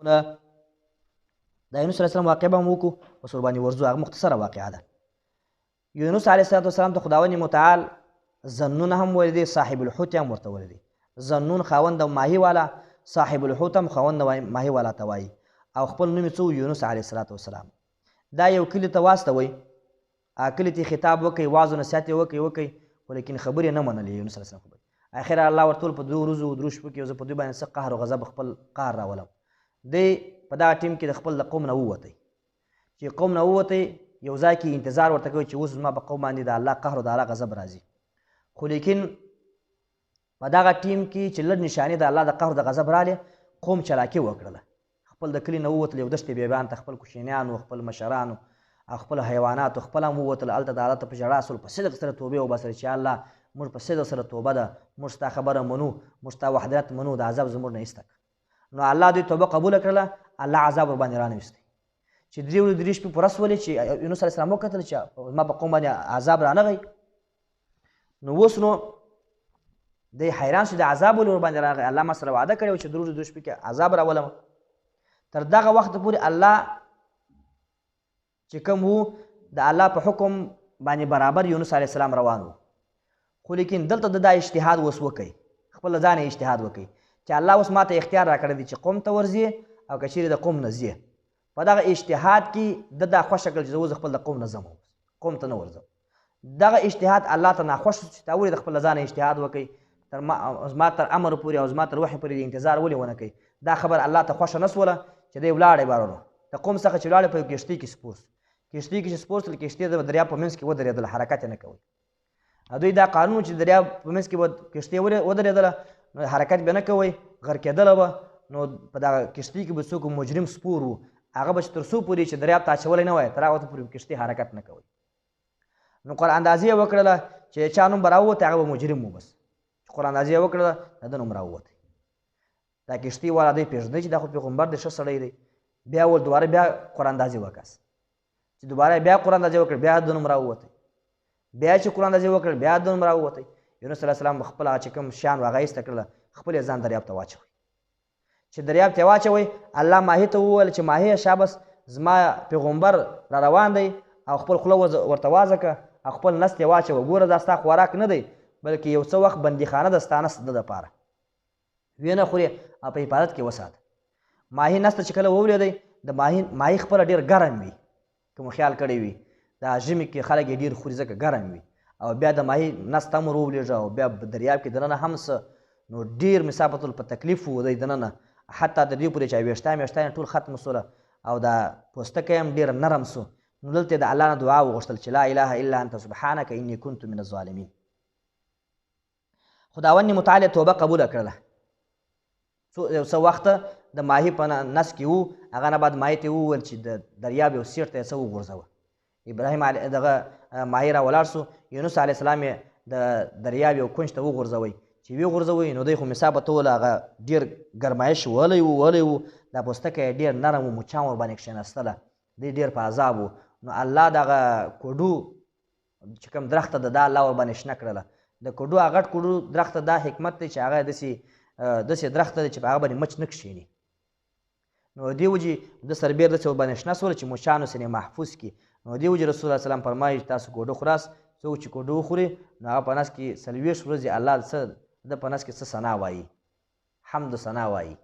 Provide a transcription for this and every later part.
د یونس علیه السلام واقعه به هم وکړو اوس ورباندې ورځو. هغه مختصره واقعه ده. یونس علیه السلام ته خداوند متعال ذنون هم ویلی دی، صاحب الحوت هم ورته ویلی دی. ذنون خاوند د ماهي والا، صاحب الحوت هم خاوند د ماهي والا ته وایي، او خپل نوم یې څه یونس علیه السلام. دا یو کلي ته واستوئ، کلي ته خطاب وکړئ، واعظ و نصیحت یې وکړئ، خو لیکن خبرې نه منلې یونس علیه السلام خبرې. اخر الله ورته وویل په 2 ورځو 2 شپو کې زه په دوی باندې څه قهر او غضب خپل قهر راولم. دی په دغه ټیم کې د خپل قوم نه ووتی. چې قوم نه ووتی یو ځای کې انتظار ورته کوي چې اوس زما په قوم باندې د الله قهر او د الله غضب راځي. خو لیکن په دغه ټیم کې چې لږ نشانې د الله د قهر او د غضب راغلې، قوم چلاکي وکړله. خپل د کلي نه ووتل، یو دښتې بیابان ته خپل کوشنیانو، خپل مشرانو او خپل حیواناتو خپله هم ووتل. هلته د الله ته په ژړا سول، په صدق سره توبې وباسلې چې الله موږ په صدق سره توبه ده، موږ ستا خبره منو، موږ ستا وحدت منو، د عذاب زموږ نه ایسته کړه. نو الله دوی توبه قبوله کړله، الله عذاب ورباندې رانویستی. چې 3 ورځې 3 شپې پوره سولې چې یونس علیه السلام وکتل چې زما په قوم باندې عذاب رانغی. نو اوس نو دی حیران شو، د عذاب ولې ورباندې راغی؟ الله ما سره وعده کړې وه چې 3 ورځې 2 شپې کې عذاب راولم. تر دغه وخته پورې الله چې کوم وو د الله په حکم باندې برابر یونس علیه السلام روان و. خو لیکن دلته د دا اجتهاد اوس وکئ، خپل ځان یې اجتهاد وکئ چې الله اوس ما ته اختیار راکړی دی چې قوم ته ورځې او که چیرې د قوم نه ځې. په دغه اجتهاد کې د دا خوښه کړل چې زه اوس خپل د قوم نه ځم، قوم ته نه ورځم. دغه اجتهاد الله ته ناخوښ شو چې تا ولې د خپل ځان اجتهاد وکئ، زما تر امر پورې او زما تر وحي پورې د انتظار ولې ونه کوئ. دا خبر الله ته خوښه نه سوله چې دی ولاړی بارونو د قوم څخه چې ولاړی په یو کښتۍ کې سپور سو. کښتۍ کې چې سپور سول، کښتۍ د دریاب په منځ کې ودرېدله، حرکت یې نه کوئ. دوی دا قانون چې دریاب په منځ کې به کښتۍ ودرېدله نو حرکت به نه کوئ، غرقېدله به. نو په دغه کښتۍ کې به څوک مجرم سپور و، هغه به چې تر څو پورې چې دریاب ته اچولی نه وای تر هغه وخته پورې کښتۍ حرکت نه کوئ. نو قراندازي یې وکړله چې چا نوم به راووتی هغه به مجرم و. بس چې قراندازي یې وکړله د ده نوم راووتی. دا کښتۍ والا دی پېژندی چې دا خو پیغمبر دی، ښه سړی دی. بیا ول دوباره بیا قراندازي وکړه، چې دوباره بیا قراندازي وکړه، بیا د نوم راووتی. بیا چې قراندازي وکړه بیا د نوم راووتی. یونس علیه السلام خپل هغه چې کوم شیان و هغه ایسته کړله، خپل یې ځان دریاب ته واچوئ. چې دریاب ته واچوئ، الله ماهي ته وویل چې ماهیه شابس زما پیغمبر را روان دی او خپل خوله ورته وازه کړه او خپل نس ته یې واچوه. ګوره دا ستا خوراک نه دی بلکې یو څه وخت بندیخانه ده ستا نس د دپاره، وینه خورې او په حفاظت کې وساته. ماهي نس ته چې کله وولېدی، د ماهي خپله ډېر ګرم وي، که مو خیال کړی وي دا ژمي کې خلک یې ډېر خوري ځکه ګرم وي. او بیا د ماهي نس ته هم ور وولېږه او بیا دریاب کې دننه هم څه نو ډېر مسافت په تکلیف و دی دننه، حتی تر دې پورې چې ویښتان یې ټول ختم سوله او دا پوستکی هم ډېر نرم سو. نو دلته د الله نه دعا وغوښتل چې لا اله الا انت سبحانک انی کنت من الظالمین. خداوند متعال توبه قبوله کړله. یو څه وخته د ماهي په نس کې و، هغه نه بعد ماهي ته وویل چې د دریاب یو سیټ ته یې څه وغورځوه. ابراهیم دغه ماهي راولاړ سو، یونس علیه السلام یې د دریاب یو کونج ته وغورځوئ. چې ویې غورځوئ نو دی خو مسافت ول هغه ډېر ګرمایش ولی و، دا پوستکی یې ډېر نرم و، مچان ورباندې کښېنستله، دی ډېر په عذاب و. نو الله دغه کوډو چې کوم درخته ده دا الله ورباندې شنه کړله. د کوډو هغه غټ کوډو درخته دا حکمت دی چې هغه داسې درخته دی چې په هغه باندې مچ نه کښېني. نو دې وجې د سربېر داسې ورباندې شنه سوله چې مچانو سینې محفوظ کړي. نو دې وجې رسول الله سلام فرمایي چې تاسو کوډو خوراست، څوک چې کوډو وخوري نو هغه په نس کې 40 ورځې الله څه د په نس کې څه ثنا وایي، حمد و ثنا وایي.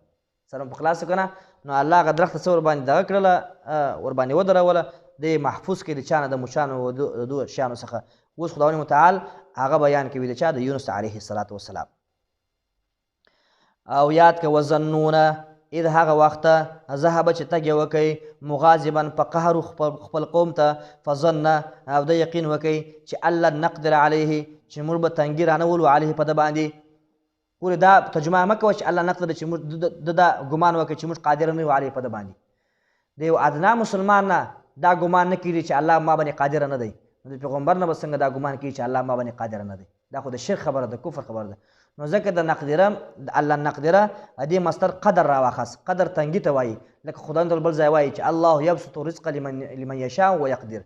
سره په خلاص که نه نو الله هغه درخته څه ورباندې دغه کړله، ورباندې ودروله، دی محفوظ کړي د چا نه، د مچانو د دو شیانو څخه. اوس خداوند متعال هغه بیان کوي د چا؟ د یونس علیه السلام. او یاد که وظنونه اذ هغه وخته ذهبه چې تګ یې وکئ مغاضبا په قهر خپل قوم ته، فظن او د یقین وکئ چې الله نقدر علیه چې موږ به تنګي رانولو علیه په ده باندې. پورې دا ترجمه مه کوه چې الله نقدر چې موږ د دا ګمان وکړي چې موږ قادر نه یو علیه په ده باندې. د یو ادنا مسلمان نه دا ګمان نه کړي چې الله ما باندې قادر نه دی. نو د پیغمبر نه به څنګه دا ګمان کوي چې الله ما باندې قادر نه دی؟ دا خو د شرک خبره ده، کفر خبره ده. نو ځکه د نقدره د الله نقدره دې مصدر قدر راواخست. قدر تنګي ته وایي، لکه خدای بل ځای وایي چې الله یبسط رزق لمن یشاء ویقدر.